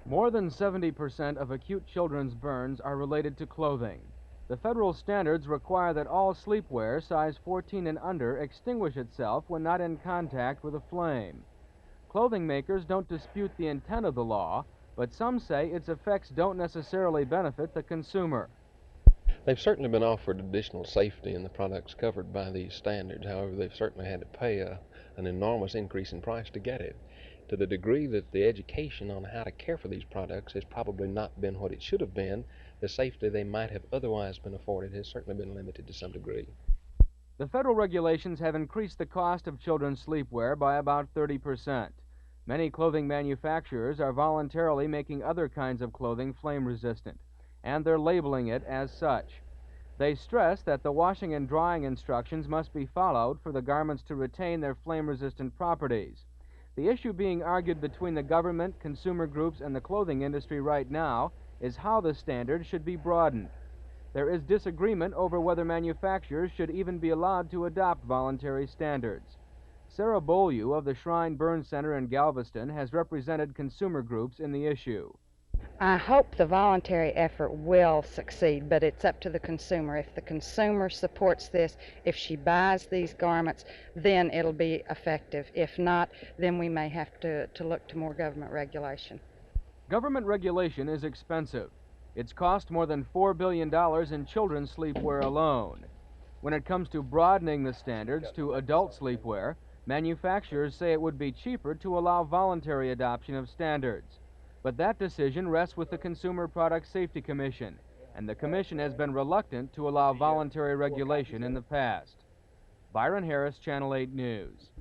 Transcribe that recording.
More than 70% of acute children's burns are related to clothing. The federal standards require that all sleepwear size 14 and under extinguish itself when not in contact with a flame. Clothing makers don't dispute the intent of the law, but some say its effects don't necessarily benefit the consumer. They've certainly been offered additional safety in the products covered by these standards. However, they've certainly had to pay an enormous increase in price to get it. To the degree that the education on how to care for these products has probably not been what it should have been, the safety they might have otherwise been afforded has certainly been limited to some degree. The federal regulations have increased the cost of children's sleepwear by about 30%. Many clothing manufacturers are voluntarily making other kinds of clothing flame resistant, and they're labeling it as such. They stress that the washing and drying instructions must be followed for the garments to retain their flame-resistant properties. The issue being argued between the government, consumer groups, and the clothing industry right now is how the standard should be broadened. There is disagreement over whether manufacturers should even be allowed to adopt voluntary standards. Sarah Beaulieu of the Shrine Burn Center in Galveston has represented consumer groups in the issue. I hope the voluntary effort will succeed, but it's up to the consumer. If the consumer supports this, if she buys these garments, then it'll be effective. If not, then we may have to look to more government regulation. Government regulation is expensive. It's cost more than $4 billion in children's sleepwear alone. When it comes to broadening the standards to adult sleepwear, manufacturers say it would be cheaper to allow voluntary adoption of standards. But that decision rests with the Consumer Product Safety Commission, and the Commission has been reluctant to allow voluntary regulation in the past. Byron Harris, Channel 8 News.